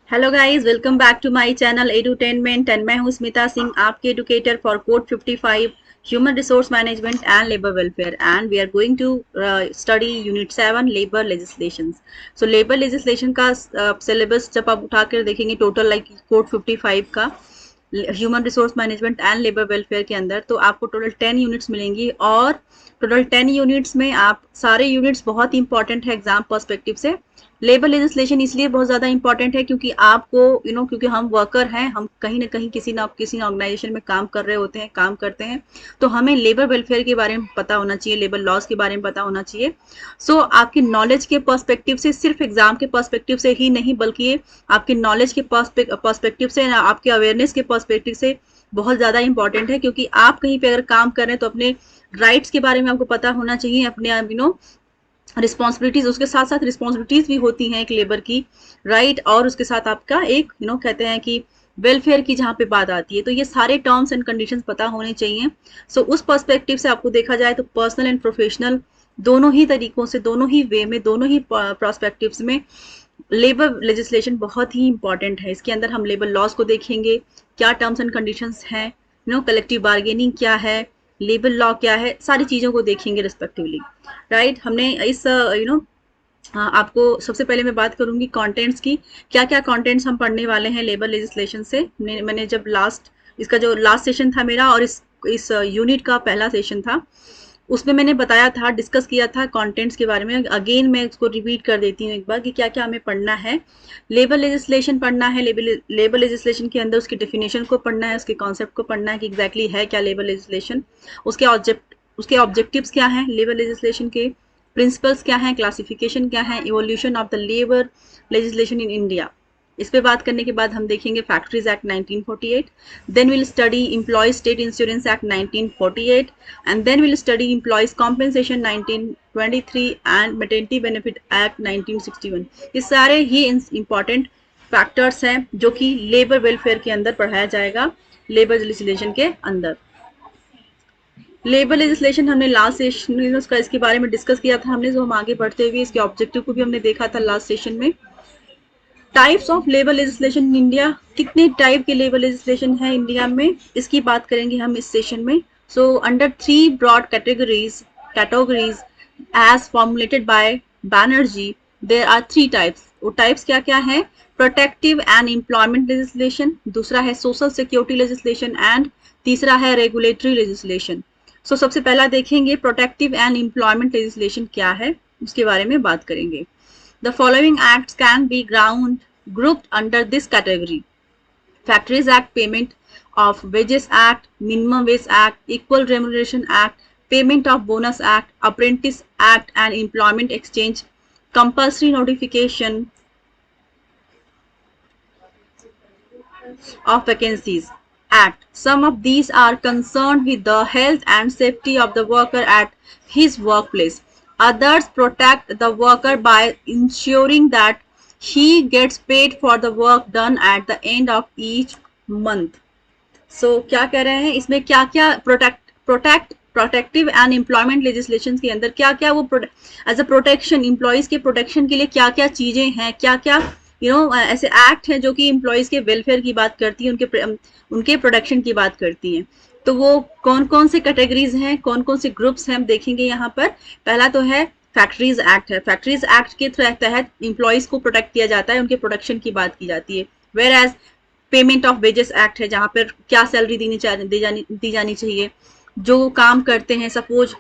Hello guys, welcome back to my channel edutainment and मैं हूं स्मिता सिंह, आपके educator for code 55 human resource management and labour welfare and we are going to study unit 7 labour legislation. So labour legislation का syllabus जब आप उठा कर देखेंगे total like code 55 का human resource management and labour welfare के अंदर, तो आपको टोटल 10 यूनिट्स मिलेंगी और टोटल 10 यूनिट्स में आप सारे यूनिट्स बहुत ही इंपॉर्टेंट है एग्जाम पर्सपेक्टिव से। लेबर लेजिस्लेशन इसलिए बहुत ज़्यादा इंपॉर्टेंट है क्योंकि आपको क्योंकि हम वर्कर हैं, हम कहीं ना कहीं किसी ना ऑर्गेनाइजेशन में काम कर रहे होते हैं, काम करते हैं, तो हमें लेबर वेलफेयर के बारे में पता होना चाहिए, लेबर लॉज के बारे में पता होना चाहिए। सो आपकी नॉलेज के पर्सपेक्टिव से, सिर्फ एग्जाम के पर्सपेक्टिव से ही नहीं बल्कि आपके नॉलेज के पर्सपेक्टिव से, आपके अवेयरनेस के पर्सपेक्टिव से बहुत ज़्यादा इंपॉर्टेंट है। क्योंकि आप कहीं पे अगर काम कर रहे हैं तो अपने राइट्स के बारे में आपको पता होना चाहिए, अपने रिस्पॉन्सिबिलिटीज, उसके साथ साथ रिस्पॉन्सिबिलिटीज भी होती हैं एक लेबर की, राइट, और उसके साथ आपका एक कहते हैं कि वेलफेयर की जहाँ पे बात आती है, तो ये सारे टर्म्स एंड कंडीशंस पता होने चाहिए। सो उस पर्सपेक्टिव से आपको देखा जाए तो पर्सनल एंड प्रोफेशनल दोनों ही तरीकों से, दोनों ही वे में, दोनों ही प्रोस्पेक्टिव्स में लेबर लेजिस्लेशन बहुत ही इंपॉर्टेंट है। इसके अंदर हम लेबर लॉज को देखेंगे, क्या टर्म्स एंड कंडीशंस हैं, कलेक्टिव बार्गेनिंग क्या है, लेबर लॉ क्या है, सारी चीज़ों को देखेंगे रिस्पेक्टिवली, राइट। हमने इस आपको सबसे पहले मैं बात करूंगी कंटेंट्स की, क्या क्या कंटेंट्स हम पढ़ने वाले हैं लेबर लेजिस्लेशन से। मैंने जब इसका जो लास्ट सेशन था मेरा और इस यूनिट का पहला सेशन था, उसमें मैंने बताया था, डिस्कस किया था कंटेंट्स के बारे में। अगेन मैं इसको रिपीट कर देती हूँ एक बार कि क्या क्या हमें पढ़ना है। लेबर लेजिस्लेशन पढ़ना है, लेबर लेजिस्लेशन के अंदर उसकी डेफिनेशन को पढ़ना है, उसके कॉन्सेप्ट को पढ़ना है कि एग्जैक्टली है क्या लेबर लेजिस्लेशन, उसके ऑब्जेक्टिव्स क्या हैं लेबर लेजिस्लेशन के, प्रिंसिपल्स क्या हैं, क्लासिफिकेशन क्या है, evolution of the labour legislation in India. इस पे बात करने के बाद हम देखेंगे factories act 1948, then will study employ state insurance act 1948, and then we'll study employees compensation 1923 and maternity benefit act 1961। ये सारे ही इंपॉर्टेंट फैक्टर्स हैं जो कि लेबर वेलफेयर के अंदर पढ़ाया जाएगा लेबर लेजिस्लेशन के अंदर। लेबर लेजिस्लेशन हमने लास्ट सेशन में उसका इसके बारे में डिस्कस किया था हमने, जो हम आगे बढ़ते हुए इसके ऑब्जेक्टिव को भी हमने देखा था लास्ट सेशन में। Types of labour legislation in India, कितने टाइप के लेबर लेजिस्लेशन है इंडिया में, इसकी बात करेंगे हम इस सेशन में। So under 3 broad categories as formulated by Banerjee, there are 3 types. वो टाइप्स क्या क्या है? प्रोटेक्टिव एंड एम्प्लॉयमेंट लेजिस्लेशन, दूसरा है सोशल सिक्योरिटी लेजिस्लेशन एंड तीसरा है रेगुलेटरी लेजिस्लेशन। सो सबसे पहला देखेंगे प्रोटेक्टिव एंड एम्प्लॉयमेंट लेजिस्लेशन क्या है, उसके बारे में बात करेंगे। The following acts can be grouped under this category: Factories Act, Payment of Wages Act, Minimum Wage Act, Equal Remuneration Act, Payment of Bonus Act, Apprentice Act and Employment Exchange, Compulsory Notification of Vacancies Act. Some of these are concerned with the health and safety of the worker at his workplace. Others protect the worker by ensuring that he gets paid for the work done at the end of each month. So क्या कह रहे हैं इसमें, क्या क्या protective and employment legislation के अंदर क्या क्या वो एज अ प्रोटेक्शन, एम्प्लॉयज के प्रोटेक्शन के लिए क्या क्या चीजें हैं, क्या क्या ऐसे एक्ट हैं जो कि एम्प्लॉयज के वेलफेयर की बात करती है, उनके प्रोटेक्शन की बात करती हैं। तो वो कौन कौन से कैटेगरीज हैं, कौन कौन से ग्रुप्स हैं, हम देखेंगे यहाँ पर। पहला तो है फैक्ट्रीज एक्ट है। फैक्ट्रीज एक्ट के तहत एम्प्लॉयज को प्रोटेक्ट किया जाता है, उनके प्रोटेक्शन की बात की जाती है। Whereas payment of wages act है, जहाँ पर क्या सैलरी दी जानी चाहिए जो काम करते हैं। सपोज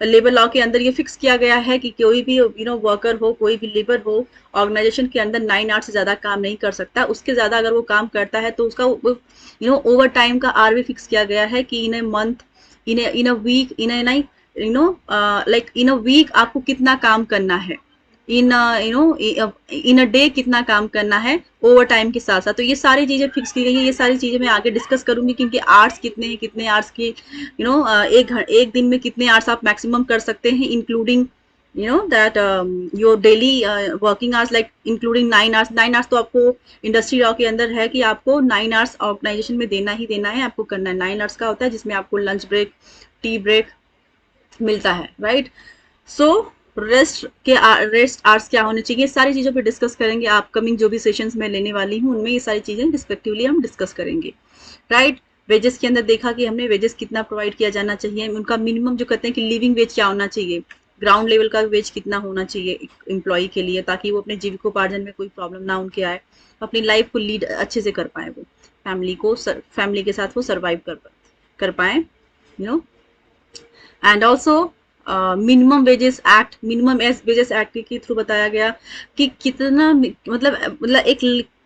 लेबर लॉ के अंदर ये फिक्स किया गया है कि कोई भी वर्कर हो, कोई भी लेबर हो, ऑर्गेनाइजेशन के अंदर 9 आवर्स से ज़्यादा काम नहीं कर सकता। उसके ज़्यादा अगर वो काम करता है तो उसका ओवर टाइम का आर भी फिक्स किया गया है कि in a month, in a week, in a week आपको कितना काम करना है, इन इन अ डे कितना काम करना है ओवर टाइम के साथ साथ। तो ये सारी चीजें फिक्स की गई है, ये सारी चीजें मैं आगे डिस्कस करूंगी क्योंकि आवर्स कितने हैं, कितने आवर्स की एक दिन में कितने आवर्स आप मैक्सिमम कर सकते हैं, including that your daily working hours, like including 9 hours तो आपको इंडस्ट्री लॉ के अंदर है कि आपको 9 आवर्स ऑर्गेनाइजेशन में देना ही देना है, आपको करना है। 9 आवर्स का होता है जिसमें आपको लंच ब्रेक, टी ब्रेक मिलता है, राइट। सो रेस्ट आवर्स क्या होने चाहिए, सारी चीज़ों पे डिस्कस करेंगे। अपकमिंग जो भी सेशंस मैं लेने वाली हूँ उनमें ये सारी चीज़ें रिस्पेक्टिवली हम डिस्कस करेंगे, राइट। वेजेस के अंदर देखा कि हमने वेजेस कितना प्रोवाइड किया जाना चाहिए, उनका मिनिमम जो कहते हैं कि लिविंग वेज क्या होना चाहिए, ग्राउंड लेवल का वेज कितना होना चाहिए एम्प्लॉय के लिए, ताकि वो अपने जीविकोपार्जन में कोई प्रॉब्लम ना उनके आए, अपनी लाइफ को लीड अच्छे से कर पाए, वो फैमिली के साथ वो सर्वाइव कर पाए, you know. And also minimum wages act के थ्रू बताया गया कि कितना मतलब एक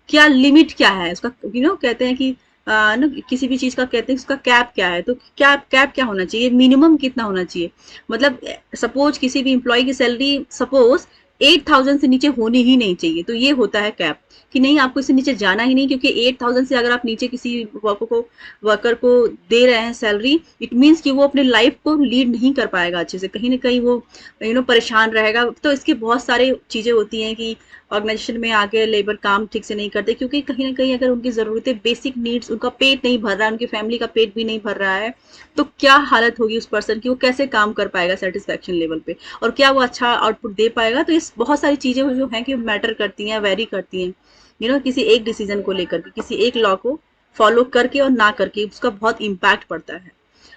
क्या लिमिट क्या है उसका, कहते हैं कि ना किसी भी चीज का कहते हैं उसका कैप क्या है, तो कैप क्या होना चाहिए, मिनिमम कितना होना चाहिए। मतलब सपोज किसी भी एम्प्लॉय की सैलरी सपोज 8,000 से नीचे होनी ही नहीं चाहिए, तो ये होता है कैप कि नहीं आपको इससे नीचे जाना ही नहीं, क्योंकि 8,000 से अगर आप नीचे किसी वर्कर को दे रहे हैं सैलरी, इट मीन्स कि वो अपने लाइफ को लीड नहीं कर पाएगा अच्छे से, कहीं ना कहीं वो परेशान रहेगा। तो इसके बहुत सारे चीजें होती हैं कि ऑर्गेनाइजेशन में आके लेबर काम ठीक से नहीं करते, क्योंकि कहीं ना कहीं अगर उनकी जरूरतें बेसिक नीड्स, उनका पेट नहीं भर रहा है, उनकी फैमिली का पेट भी नहीं भर रहा है, तो क्या हालत होगी उस पर्सन की, वो कैसे काम कर पाएगा सेटिस्फेक्शन लेवल पे, और क्या वो अच्छा आउटपुट दे पाएगा। तो इस बहुत सारी चीजें जो हैं कि मैटर करती हैं, वेरी करती हैं, किसी एक डिसीजन को लेकर के, किसी एक लॉ को फॉलो करके और ना करके उसका बहुत इम्पैक्ट पड़ता है।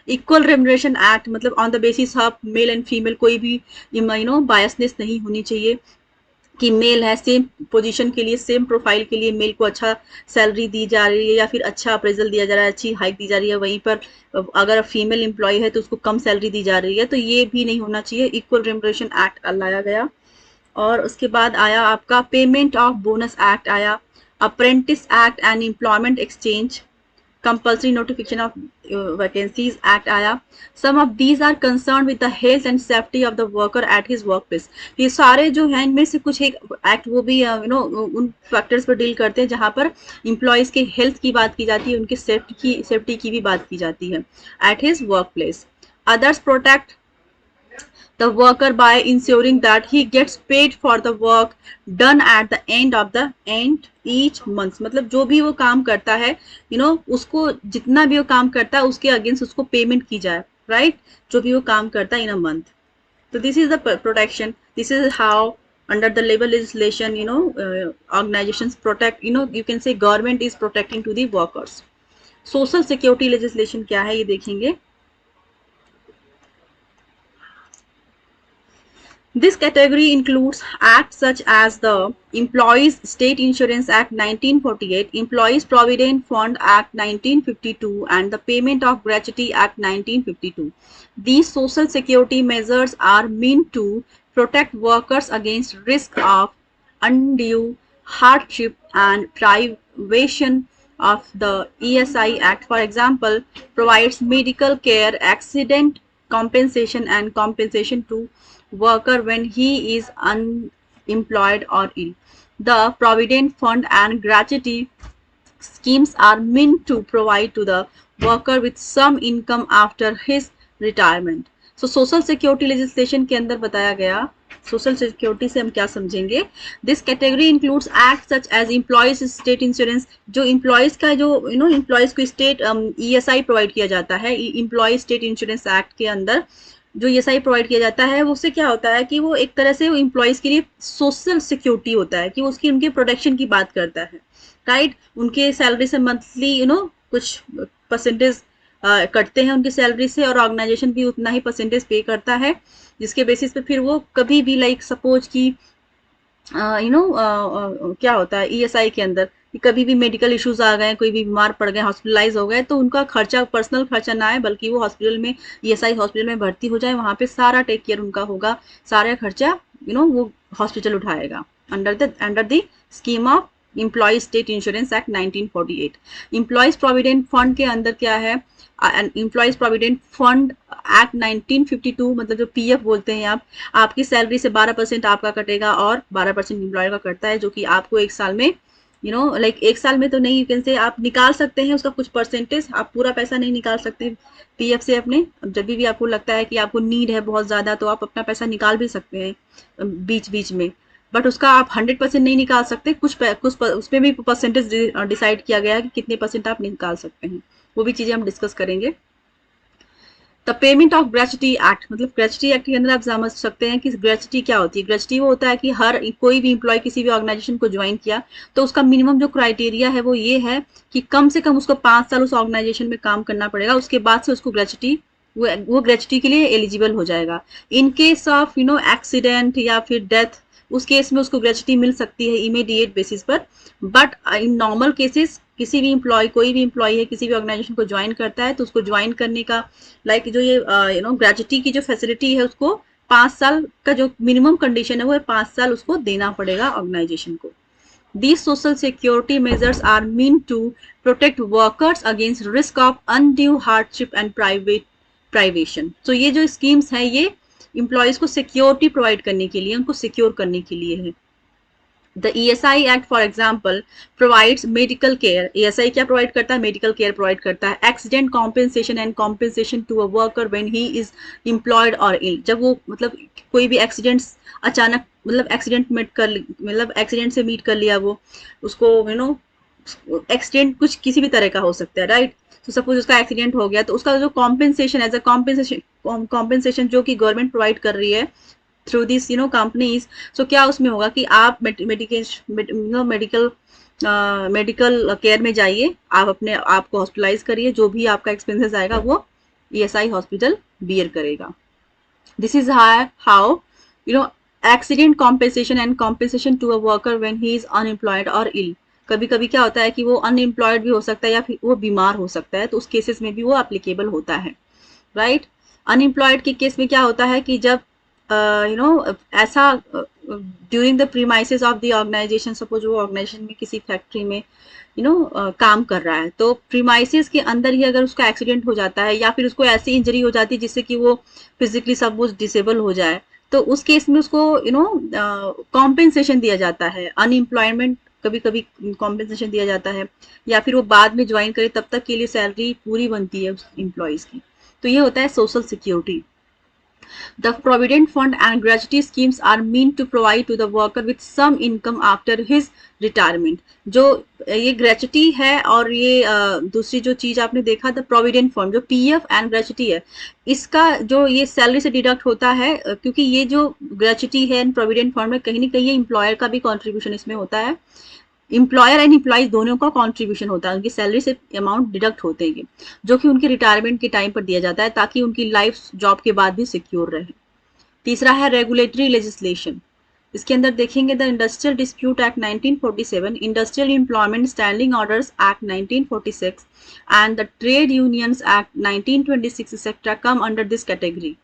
इक्वल रेमुनरेशन एक्ट, मतलब on the basis of male and female, कोई भी बायसनेस नहीं होनी चाहिए कि मेल है सेम पोजीशन के लिए, सेम प्रोफाइल के लिए मेल को अच्छा सैलरी दी जा रही है या फिर अच्छा अप्रेजल दिया जा रहा है, अच्छी हाइक दी जा रही है, वहीं पर अगर फीमेल एम्प्लॉय है तो उसको कम सैलरी दी जा रही है, तो ये भी नहीं होना चाहिए। इक्वल रेमुनरेशन एक्ट लाया गया। और उसके बाद आया आपका पेमेंट ऑफ बोनस एक्ट आया, apprentice act and employment exchange, compulsory notification of vacancies act आया। some of these are concerned with the health and safety of the worker at his workplace। ये सारे जो हैं इनमें से कुछ एक एक्ट वो भी उन फैक्टर्स पर डील करते हैं जहां पर इंप्लॉयज के हेल्थ की बात की जाती है, उनकी सेफ्टी की भी बात की जाती है at his work place. Others protect the worker by ensuring that he gets paid for the work done at the end each month। मतलब जो भी वो काम करता है उसको जितना भी वो काम करता है उसके अगेंस्ट उसको पेमेंट की जाए, राइट, जो भी वो काम करता है इन अ मंथ। तो this is the protection, this is how under the labor legislation organizations protect, you can say government is protecting to the workers। social security legislation क्या है ये देखेंगे। This category includes acts such as the Employees State Insurance Act 1948, Employees Provident Fund Act 1952, and the Payment of Gratuity Act 1952. These social security measures are meant to protect workers against risk of undue hardship and privation of the ESI Act. For example, provides medical care, accident compensation, and compensation to worker when he is unemployed or ill. The Provident Fund and gratuity schemes are meant to provide to the worker with some income after his retirement. So social security legislation के अंदर बताया गया, social security से हम क्या समझेंगे। This category includes act such as employees state insurance, जो employees का जो एम्प्लॉयज को स्टेट ईएसआई प्रोवाइड किया जाता है, एम्प्लॉय स्टेट इंश्योरेंस एक्ट के अंदर जो ईएसआई प्रोवाइड किया जाता है, उससे क्या होता है कि वो एक तरह से एम्प्लॉयज के लिए सोशल सिक्योरिटी होता है, कि वो उसकी उनके प्रोटेक्शन की बात करता है, राइट। उनके सैलरी से मंथली कुछ परसेंटेज कटते हैं उनकी सैलरी से, और ऑर्गेनाइजेशन भी उतना ही परसेंटेज पे करता है, जिसके बेसिस पे फिर वो कभी भी लाइक सपोज की क्या होता है ईएसआई के अंदर कि कभी भी मेडिकल इश्यूज आ गए, कोई भी बीमार पड़ गए, हॉस्पिटलाइज हो गए, तो उनका खर्चा पर्सनल खर्चा ना आए, बल्कि वो हॉस्पिटल में ईएसआई हॉस्पिटल में भर्ती हो जाए, वहां पे सारा टेक केयर उनका होगा, सारा खर्चा वो हॉस्पिटल उठाएगा under the scheme of employ state insurance act 1948। Employees provident fund के अंदर क्या है, एम्प्लॉयज प्रोविडेंट फंड एक्ट 1952, मतलब जो पीएफ बोलते हैं आप, आपकी सैलरी से 12% आपका कटेगा और 12% एम्प्लॉयर का कटता है, जो कि आपको एक साल में लाइक एक साल में तो नहीं, यू कैन से आप निकाल सकते हैं उसका कुछ परसेंटेज, आप पूरा पैसा नहीं निकाल सकते पीएफ से अपने। जब भी आपको लगता है कि आपको नीड है बहुत ज़्यादा, तो आप अपना पैसा निकाल भी सकते हैं बीच बीच में, बट उसका आप 100% नहीं निकाल सकते, कुछ उसमें भी परसेंटेज डिसाइड किया गया है कि कितने परसेंट आप निकाल सकते हैं, वो भी चीज़ें हम डिस्कस करेंगे। The payment of gratuity act, मतलब ग्रेच्युटी एक्ट के अंदर आप समझ सकते हैं कि ग्रेच्युटी क्या होती है। ग्रेच्युटी वो होता है कि हर कोई भी एम्प्लॉय किसी भी ऑर्गेनाइजेशन को ज्वाइन किया तो उसका मिनिमम जो क्राइटेरिया है वो ये है कि कम से कम उसको 5 साल उस ऑर्गेनाइजेशन में काम करना पड़ेगा, उसके बाद से उसको ग्रेच्युटी, वो ग्रेच्युटी के लिए एलिजिबल हो जाएगा। इन केस ऑफ एक्सीडेंट या फिर डेथ, उस केस में उसको ग्रेच्युटी मिल सकती है इमीडिएट बेसिस पर। बट इन नॉर्मल केसेस किसी भी एम्प्लॉय, कोई भी एम्प्लॉय है किसी भी ऑर्गेनाइजेशन को ज्वाइन करता है तो उसको ज्वाइन करने का जो ये ग्रेच्युटी की जो फैसिलिटी है उसको 5 साल का जो मिनिमम कंडीशन है वो 5 साल उसको देना पड़ेगा ऑर्गेनाइजेशन को। These social security measures are meant to protect workers against risk of undue hardship and privation. So ये जो schemes है ये employees को security provide करने के लिए, उनको secure करने के लिए है। The ESI Act, for example, provides medical care. ESI क्या provide करता है? Medical care provide करता है। Accident compensation and compensation to a worker when he is employed or ill. जब वो मतलब कोई भी accidents अचानक मतलब एक्सीडेंट से मीट कर लिया, वो उसको एक्सीडेंट कुछ किसी भी तरह का हो सकता है, राइट। तो सपोज उसका एक्सीडेंट हो गया तो उसका जो कॉम्पेंसेशन एज अ कॉम्पेंसेशन जो कि गवर्नमेंट प्रोवाइड कर रही है थ्रू दिस कंपनीज। सो क्या उसमें होगा कि आप मेडिकल केयर में जाइए, आप अपने आप को हॉस्पिटलाइज करिए, जो भी आपका एक्सपेंसेस आएगा वो ESI हॉस्पिटल बियर करेगा। This is how accident compensation and compensation to a worker when he is unemployed और इल। कभी कभी क्या होता है कि वो अनएम्प्लॉयड भी हो सकता है या फिर वो बीमार हो सकता है, तो उस केसेस में भी वो एप्लीकेबल होता है, राइट। अनएम्प्लॉयड के केस में क्या होता है कि जब ऐसा during the premises of the organisation, suppose वो ऑर्गेनाइजेशन में किसी फैक्ट्री में काम कर रहा है, तो प्रीमाइसेस के अंदर ही अगर उसका एक्सीडेंट हो जाता है या फिर उसको ऐसी इंजरी हो जाती है जिससे कि वो फिजिकली सपोज डिसेबल हो जाए, तो उस केस में उसको कॉम्पेंसेशन दिया जाता है। अनएम्प्लॉयमेंट कभी कभी कॉम्पेंसेशन दिया जाता है, या फिर वो बाद में ज्वाइन करे तब तक के लिए सैलरी पूरी बनती है उस एम्प्लॉयज की। तो ये होता है social security. The provident fund and gratuity schemes are meant to provide to the worker with some income after his retirement. जो ये ग्रेचुटी है और ये दूसरी जो चीज आपने देखा द प्रोविडेंट फंड, जो PF एंड ग्रेचुटी है, इसका जो ये सैलरी से डिडक्ट होता है, क्योंकि ये जो ग्रेचुटी है एंड प्रोविडेंट फंड में कहीं ना कहीं एम्प्लॉयर का भी कॉन्ट्रीब्यूशन इसमें होता है। एम्प्लॉयर एंड एम्प्लॉइज दोनों का कंट्रीब्यूशन होता है, उनकी सैलरी से अमाउंट डिडक्ट होते हैं जो कि उनके रिटायरमेंट के टाइम पर दिया जाता है ताकि उनकी लाइफ जॉब के बाद भी सिक्योर रहे। तीसरा है रेगुलेटरी लेजिस्लेशन। इसके अंदर देखेंगे the industrial dispute act 1947, industrial employment standing orders act 1946 and the trade unions act 1926 etcetera come under this category.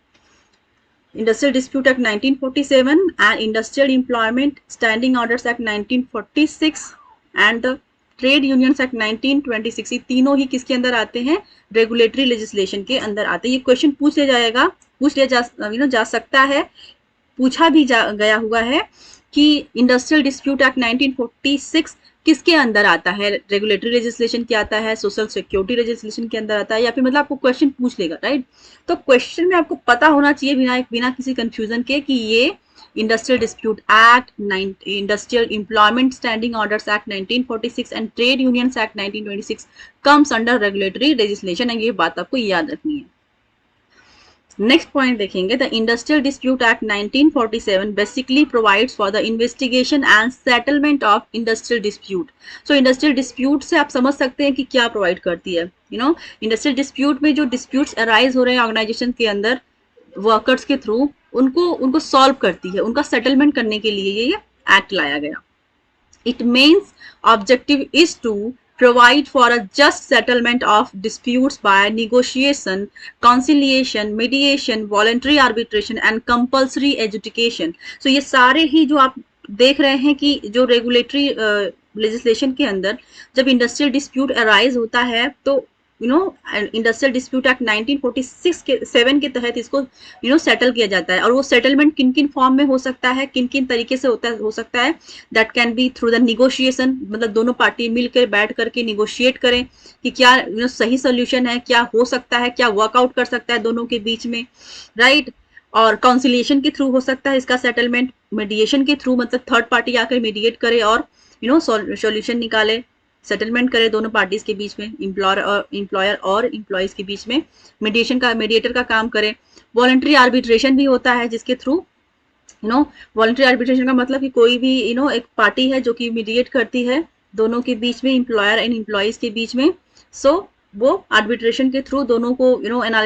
Industrial Dispute Act 1947 and Industrial Employment Standing Orders Act 1946 and the trade unions act 1926, ये तीनों ही किसके अंदर आते हैं? Regulatory legislation के अंदर आते हैं। ये क्वेश्चन पूछ लिया जा सकता है, पूछा भी गया हुआ है कि इंडस्ट्रियल डिस्प्यूट एक्ट 1946 किसके अंदर आता है? रेगुलेटरी लेजिस्लेशन के आता है, सोशल सिक्योरिटी लेजिस्लेशन के अंदर आता है, या फिर मतलब आपको क्वेश्चन पूछ लेगा, राइट। तो क्वेश्चन में आपको पता होना चाहिए बिना किसी कंफ्यूजन के कि ये industrial dispute act, industrial employment standing orders act 1946 and trade unions act 1926 comes under regulatory legislation, ये बात आपको याद रखनी है। नेक्स्ट पॉइंट देखेंगे the industrial dispute act 1947 basically provides for the investigation and settlement of industrial dispute. So industrial dispute से आप समझ सकते हैं कि क्या प्रोवाइड करती है। इंडस्ट्रियल डिस्प्यूट में जो डिस्प्यूट्स अराइज हो रहे हैं ऑर्गेनाइजेशन के अंदर वर्कर्स के थ्रू, उनको सॉल्व करती है, उनका सेटलमेंट करने के लिए ये एक्ट लाया गया। It means objective is to provide for a just settlement of disputes by negotiation, conciliation, mediation, voluntary arbitration and compulsory adjudication. So ये सारे ही जो आप देख रहे हैं कि जो रेगुलेटरी लेजिस्लेशन के अंदर जब इंडस्ट्रियल डिस्प्यूट अराइज होता है तो इंडस्ट्रियल डिस्प्यूट एक्ट 1947 के तहत इसको सेटल किया जाता है। और वो सेटलमेंट किन किन फॉर्म में हो सकता है, किन किन तरीके से हो सकता है, that can be through the negotiation, मतलब दोनों पार्टी मिलकर बैठ करके निगोशिएट करें कि क्या सही सोल्यूशन है, क्या हो सकता है, क्या वर्कआउट कर सकता है दोनों के बीच में, राइट। और काउंसिलिएशन के थ्रू हो सकता है इसका सेटलमेंट, मीडिएशन के थ्रू, मतलब थर्ड पार्टी आकर मीडिएट करे और सोल्यूशन निकाले, सेटलमेंट करे दोनों पार्टीज के बीच में, एम्प्लॉयर और एम्प्लॉयज के बीच में, मीडिएटर का काम करे। वॉलंटरी आर्बिट्रेशन भी होता है जिसके थ्रू वॉलंटरी आर्बिट्रेशन का मतलब कि कोई भी एक पार्टी है जो कि मीडिएट करती है दोनों के बीच में, एम्प्लॉयर एंड एम्प्लॉयज के बीच में। सो वो आर्बिट्रेशन के थ्रू दोनों को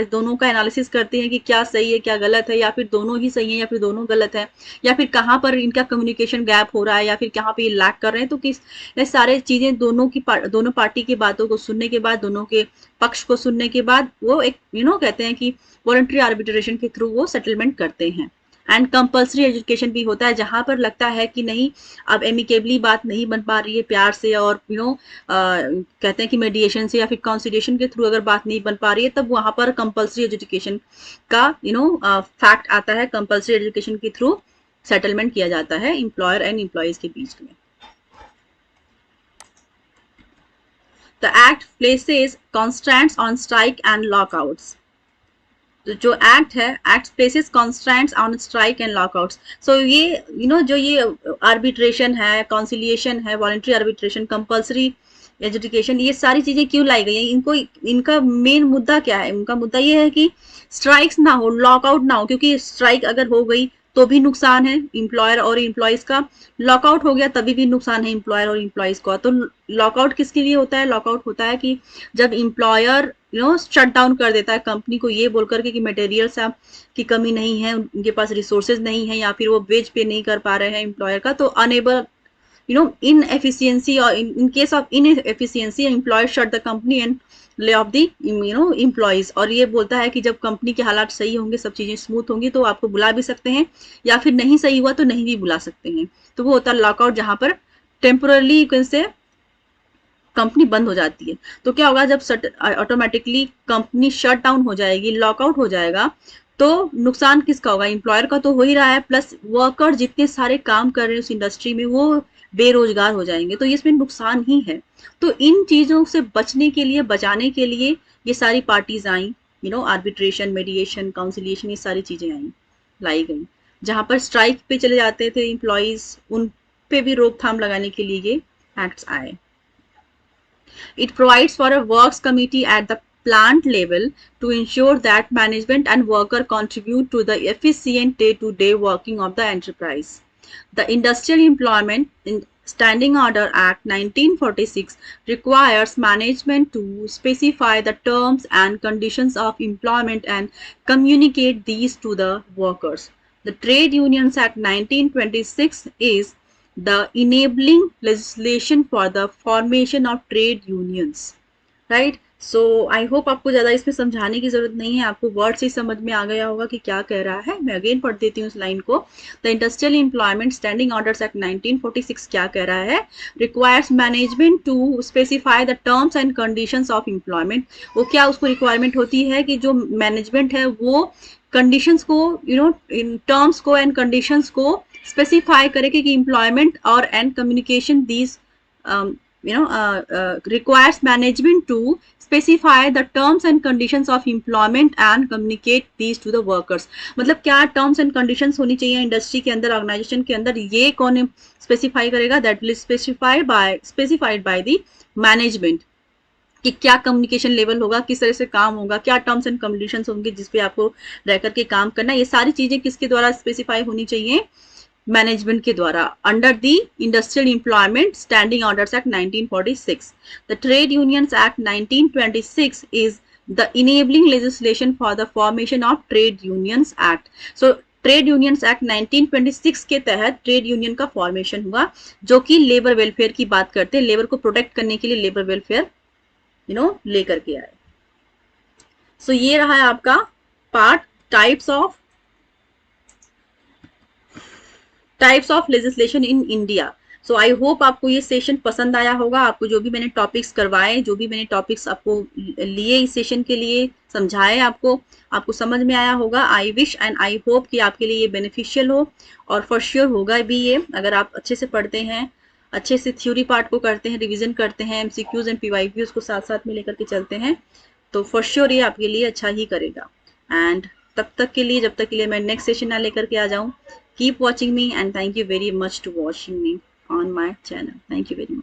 दोनों का एनालिसिस करते हैं कि क्या सही है क्या गलत है, या फिर दोनों ही सही है या फिर दोनों गलत है, या फिर कहाँ पर इनका कम्युनिकेशन गैप हो रहा है, या फिर कहाँ पे ये लैक कर रहे हैं। तो किस ये सारे चीजें दोनों पार्टी की बातों को सुनने के बाद, दोनों के पक्ष को सुनने के बाद वो एक कहते हैं कि वॉलंटरी आर्बिट्रेशन के थ्रू वो सेटलमेंट करते हैं। एंड कंपल्सरी एजुकेशन भी होता है, जहां पर लगता है कि नहीं अब एमिकेबली बात नहीं बन पा रही है प्यार से, और कहते हैं कि मेडिएशन से या फिर कॉन्सिलिएशन के थ्रू अगर बात नहीं बन पा रही है, तब वहां पर कंपल्सरी एजुकेशन का फैक्ट आता है। कंपल्सरी एजुकेशन के थ्रू सेटलमेंट किया जाता है एम्प्लॉयर एंड एम्प्लॉयज के बीच में। The act places constraints on strike and lockouts. जो एक्ट है, act places constants on strike and lockouts. So ये जो ये आर्बिट्रेशन है, कॉन्सिलिएशन है, वॉलंटरी आर्बिट्रेशन, कंपल्सरी एजुकेशन, ये सारी चीजें क्यों लाई गई हैं? इनका मेन मुद्दा क्या है? उनका मुद्दा ये है कि स्ट्राइक्स ना हो, लॉकआउट ना हो, क्योंकि स्ट्राइक अगर हो गई तो भी नुकसान है एम्प्लॉयर और एम्प्लॉयज का, लॉकआउट हो गया तभी भी नुकसान है एम्प्लॉयर और एम्प्लॉयज का। तो लॉकआउट किसके लिए होता है? लॉकआउट होता है कि जब एम्प्लॉयर शट डाउन कर देता है कंपनी को ये बोल करके कि मटेरियल्स की कमी नहीं है, उनके पास रिसोर्सेज नहीं है, या फिर वो वेज पे नहीं कर पा रहे हैं एम्प्लॉयर का, तो enable inefficiency, or in case of inefficiency employer shut the company and lay off the employees। और ये बोलता है कि जब कंपनी के हालात सही होंगे, सब चीजें स्मूथ होंगी, तो आपको बुला भी सकते हैं, या फिर नहीं सही हुआ तो नहीं भी बुला सकते हैं। तो वो होता है लॉकआउट, जहां पर टेम्पोरली से कंपनी बंद हो जाती है। तो क्या होगा, जब ऑटोमेटिकली कंपनी शट डाउन हो जाएगी, लॉकआउट हो जाएगा, तो नुकसान किसका होगा? एम्प्लॉयर का तो हो ही रहा है, प्लस वर्कर जितने सारे काम कर रहे हैं उस इंडस्ट्री में वो बेरोजगार हो जाएंगे, तो इसमें नुकसान ही है। तो इन चीजों से बचने के लिए, बचाने के लिए ये सारी पार्टीज आई, आर्बिट्रेशन, मेडिएशन, काउंसिलिएशन, ये सारी चीजें आई, लाई गई। जहां पर स्ट्राइक पे चले जाते थे एम्प्लॉयज, उन पे भी रोकथाम लगाने के लिए ये एक्ट्स आए। It provides for a works committee at the plant level to ensure that management and worker contribute to the efficient day-to-day working of the enterprise. The Industrial Employment Standing Order Act 1946 requires management to specify the terms and conditions of employment and communicate these to the workers. The Trade Unions Act 1926 is the enabling legislation for the formation of trade unions, right? So I hope आपको ज़्यादा इसमें समझाने की ज़रूरत नहीं है, आपको word से समझ में आ गया होगा कि क्या कह रहा है। मैं अगेन पढ़ देती हूँ इस लाइन को। The industrial employment standing orders act 1946 क्या कह रहा है? Requires management to specify the terms and conditions of employment. वो क्या उसको रिक्वायरमेंट होती है कि जो मैनेजमेंट है वो कंडीशंस को, इन टर्म्स को एंड कंडीशंस को स्पेसिफाई करेगी कि एम्प्लॉयमेंट और and communication these requires management to specify the terms and conditions of employment and communicate these to the workers। मतलब क्या terms and conditions होनी चाहिए इंडस्ट्री के अंदर, ऑर्गेनाइजेशन के अंदर, ये कौन स्पेसिफाई करेगा? That will specified by the management, कि क्या कम्युनिकेशन लेवल होगा, किस तरह से काम होगा, क्या टर्म्स एंड कंडीशंस होंगे जिसपे आपको रह करके काम करना। ये सारी चीजें किसके द्वारा स्पेसिफाई होनी चाहिए? मैनेजमेंट के द्वारा, under the industrial employment standing orders act 1946। The trade unions act 1926 is the enabling legislation for the formation of trade unions act. So trade unions act 1926 के तहत ट्रेड यूनियन का फॉर्मेशन हुआ, जो कि लेबर वेलफेयर की बात करते हैं, लेबर को प्रोटेक्ट करने के लिए लेबर वेलफेयर लेकर के आए। सो ये रहा है आपका part, types of legislation in India. So I hope आपको ये सेशन पसंद आया होगा। आपको जो भी मैंने टॉपिक्स करवाए, जो भी मैंने टॉपिक्स आपको लिए इस सेशन के लिए समझाए, आपको समझ में आया होगा। I wish and I hope कि आपके लिए ये बेनिफिशियल हो, और फॉर श्योर होगा भी ये, अगर आप अच्छे से पढ़ते हैं, अच्छे से थ्योरी पार्ट को करते हैं, रिवीजन करते हैं, एमसीक्यूज एंड पीवाईक्यूज को साथ साथ में लेकर के चलते हैं, तो फॉर श्योर ये आपके लिए अच्छा ही करेगा। एंड जब तक के लिए मैं नेक्स्ट सेशन ना लेकर के आ जाऊं, keep watching me and thank you very much to watching me on my channel. Thank you very much.